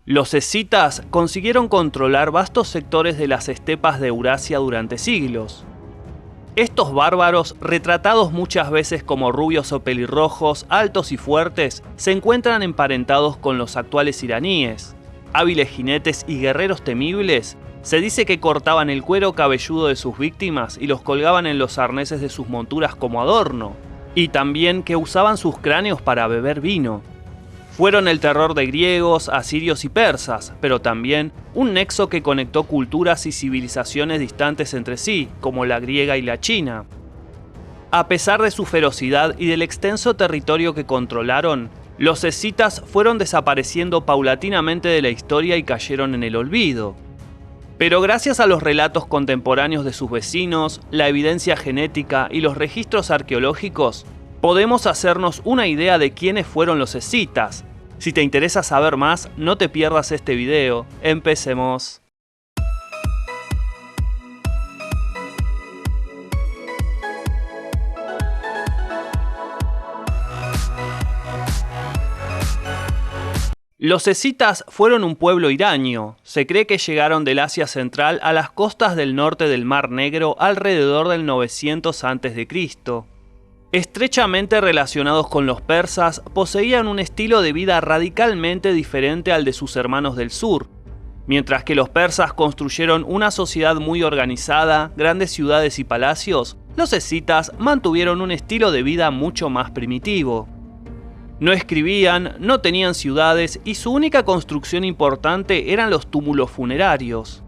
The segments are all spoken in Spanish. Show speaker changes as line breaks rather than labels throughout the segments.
Los escitas consiguieron controlar vastos sectores de las estepas de Eurasia durante siglos. Estos bárbaros, retratados muchas veces como rubios o pelirrojos, altos y fuertes, se encuentran emparentados con los actuales iraníes. Hábiles jinetes y guerreros temibles, se dice que cortaban el cuero cabelludo de sus víctimas y los colgaban en los arneses de sus monturas como adorno, y también que usaban sus cráneos para beber vino. Fueron el terror de griegos, asirios y persas, pero también un nexo que conectó culturas y civilizaciones distantes entre sí, como la griega y la china. A pesar de su ferocidad y del extenso territorio que controlaron, los escitas fueron desapareciendo paulatinamente de la historia y cayeron en el olvido. Pero gracias a los relatos contemporáneos de sus vecinos, la evidencia genética y los registros arqueológicos, podemos hacernos una idea de quiénes fueron los escitas. Si te interesa saber más, no te pierdas este video. Empecemos. Los escitas fueron un pueblo iraño. Se cree que llegaron del Asia Central a las costas del norte del Mar Negro alrededor del 900 a.C. Estrechamente relacionados con los persas, poseían un estilo de vida radicalmente diferente al de sus hermanos del sur. Mientras que los persas construyeron una sociedad muy organizada, grandes ciudades y palacios, los escitas mantuvieron un estilo de vida mucho más primitivo. No escribían, no tenían ciudades y su única construcción importante eran los túmulos funerarios.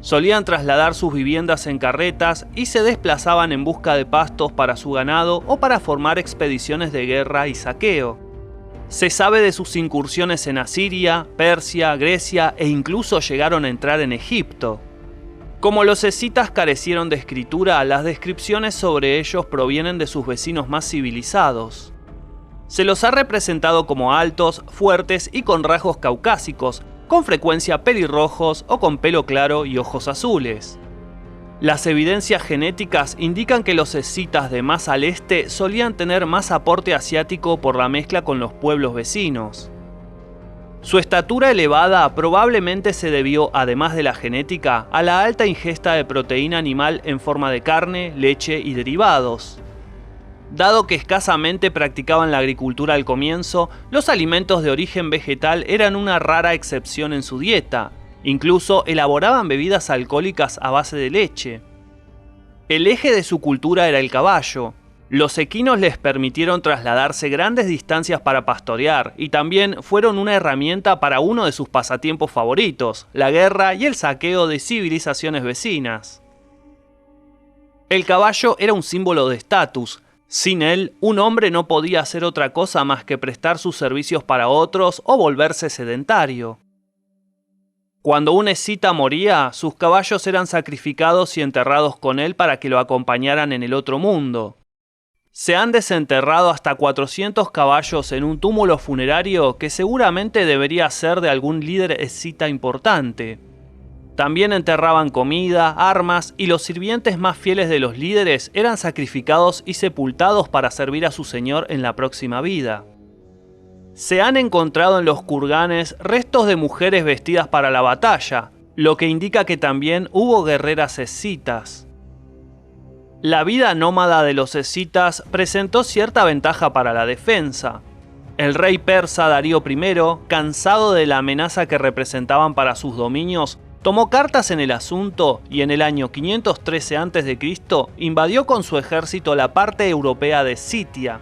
Solían trasladar sus viviendas en carretas y se desplazaban en busca de pastos para su ganado o para formar expediciones de guerra y saqueo. Se sabe de sus incursiones en Asiria, Persia, Grecia e incluso llegaron a entrar en Egipto. Como los escitas carecieron de escritura, las descripciones sobre ellos provienen de sus vecinos más civilizados. Se los ha representado como altos, fuertes y con rasgos caucásicos, con frecuencia pelirrojos o con pelo claro y ojos azules. Las evidencias genéticas indican que los escitas de más al este solían tener más aporte asiático por la mezcla con los pueblos vecinos. Su estatura elevada probablemente se debió, además de la genética, a la alta ingesta de proteína animal en forma de carne, leche y derivados. Dado que escasamente practicaban la agricultura al comienzo, los alimentos de origen vegetal eran una rara excepción en su dieta. Incluso elaboraban bebidas alcohólicas a base de leche. El eje de su cultura era el caballo. Los equinos les permitieron trasladarse grandes distancias para pastorear y también fueron una herramienta para uno de sus pasatiempos favoritos, la guerra y el saqueo de civilizaciones vecinas. El caballo era un símbolo de estatus. Sin él, un hombre no podía hacer otra cosa más que prestar sus servicios para otros o volverse sedentario. Cuando un escita moría, sus caballos eran sacrificados y enterrados con él para que lo acompañaran en el otro mundo. Se han desenterrado hasta 400 caballos en un túmulo funerario que seguramente debería ser de algún líder escita importante. También enterraban comida, armas y los sirvientes más fieles de los líderes eran sacrificados y sepultados para servir a su señor en la próxima vida. Se han encontrado en los kurganes restos de mujeres vestidas para la batalla, lo que indica que también hubo guerreras escitas. La vida nómada de los escitas presentó cierta ventaja para la defensa. El rey persa Darío I, cansado de la amenaza que representaban para sus dominios, tomó cartas en el asunto y en el año 513 a.C. invadió con su ejército la parte europea de Scythia.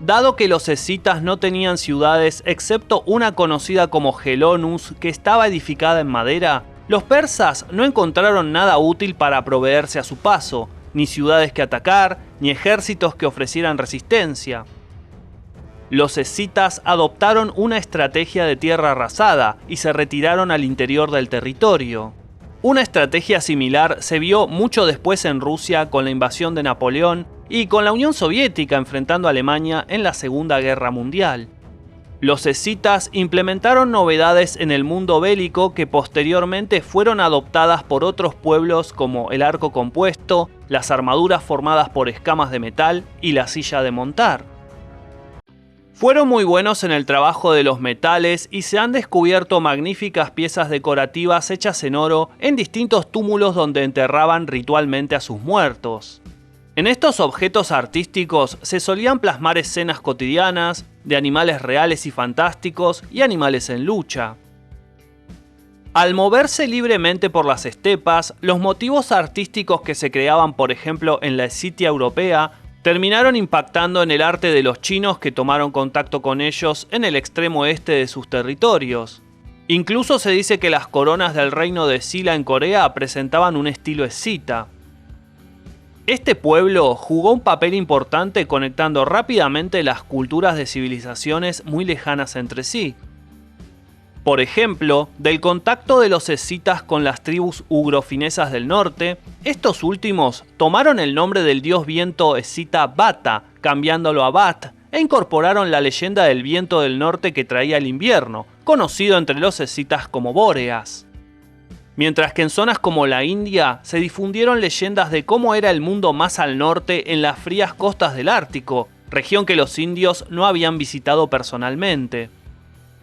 Dado que los escitas no tenían ciudades excepto una conocida como Gelonus que estaba edificada en madera, los persas no encontraron nada útil para proveerse a su paso, ni ciudades que atacar, ni ejércitos que ofrecieran resistencia. Los escitas adoptaron una estrategia de tierra arrasada y se retiraron al interior del territorio. Una estrategia similar se vio mucho después en Rusia con la invasión de Napoleón y con la Unión Soviética enfrentando a Alemania en la Segunda Guerra Mundial. Los escitas implementaron novedades en el mundo bélico que posteriormente fueron adoptadas por otros pueblos como el arco compuesto, las armaduras formadas por escamas de metal y la silla de montar. Fueron muy buenos en el trabajo de los metales y se han descubierto magníficas piezas decorativas hechas en oro en distintos túmulos donde enterraban ritualmente a sus muertos. En estos objetos artísticos se solían plasmar escenas cotidianas, de animales reales y fantásticos y animales en lucha. Al moverse libremente por las estepas, los motivos artísticos que se creaban, por ejemplo, en la Escitia europea, terminaron impactando en el arte de los chinos que tomaron contacto con ellos en el extremo este de sus territorios. Incluso se dice que las coronas del reino de Silla en Corea presentaban un estilo escita. Este pueblo jugó un papel importante conectando rápidamente las culturas de civilizaciones muy lejanas entre sí. Por ejemplo, del contacto de los escitas con las tribus ugrofinesas del norte, estos últimos tomaron el nombre del dios viento escita Bata, cambiándolo a Bat, e incorporaron la leyenda del viento del norte que traía el invierno, conocido entre los escitas como Bóreas. Mientras que en zonas como la India se difundieron leyendas de cómo era el mundo más al norte en las frías costas del Ártico, región que los indios no habían visitado personalmente.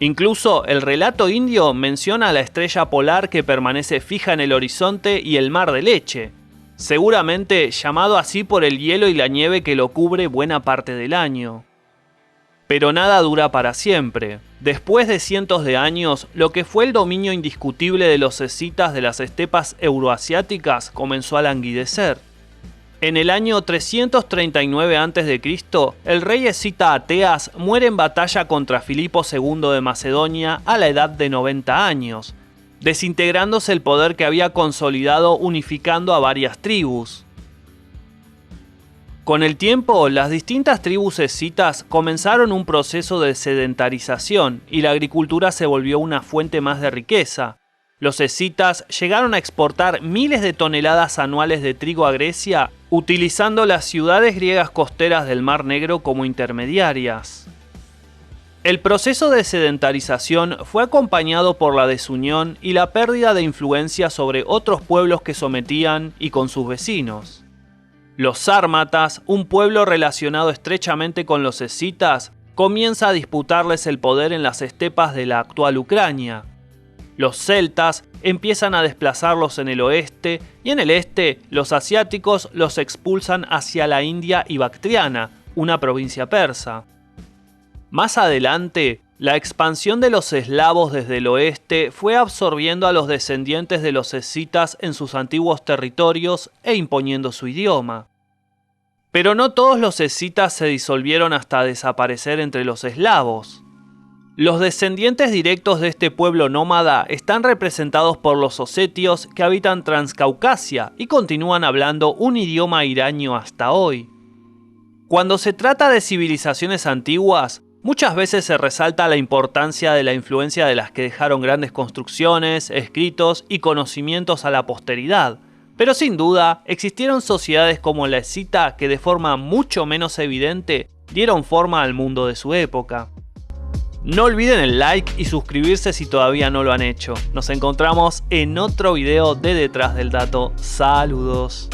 Incluso el relato indio menciona la estrella polar que permanece fija en el horizonte y el mar de leche, seguramente llamado así por el hielo y la nieve que lo cubre buena parte del año. Pero nada dura para siempre. Después de cientos de años, lo que fue el dominio indiscutible de los escitas de las estepas euroasiáticas comenzó a languidecer. En el año 339 a.C., el rey escita Ateas muere en batalla contra Filipo II de Macedonia a la edad de 90 años, desintegrándose el poder que había consolidado unificando a varias tribus. Con el tiempo, las distintas tribus escitas comenzaron un proceso de sedentarización y la agricultura se volvió una fuente más de riqueza. Los escitas llegaron a exportar miles de toneladas anuales de trigo a Grecia, utilizando las ciudades griegas costeras del Mar Negro como intermediarias. El proceso de sedentarización fue acompañado por la desunión y la pérdida de influencia sobre otros pueblos que sometían y con sus vecinos. Los sármatas, un pueblo relacionado estrechamente con los escitas, comienza a disputarles el poder en las estepas de la actual Ucrania. Los celtas empiezan a desplazarlos en el oeste y en el este los asiáticos los expulsan hacia la India y Bactriana, una provincia persa. Más adelante, la expansión de los eslavos desde el oeste fue absorbiendo a los descendientes de los escitas en sus antiguos territorios e imponiendo su idioma. Pero no todos los escitas se disolvieron hasta desaparecer entre los eslavos. Los descendientes directos de este pueblo nómada están representados por los osetios que habitan Transcaucasia y continúan hablando un idioma iraño hasta hoy. Cuando se trata de civilizaciones antiguas, muchas veces se resalta la importancia de la influencia de las que dejaron grandes construcciones, escritos y conocimientos a la posteridad, pero sin duda existieron sociedades como la escita que de forma mucho menos evidente dieron forma al mundo de su época. No olviden el like y suscribirse si todavía no lo han hecho. Nos encontramos en otro video de Detrás del Dato. Saludos.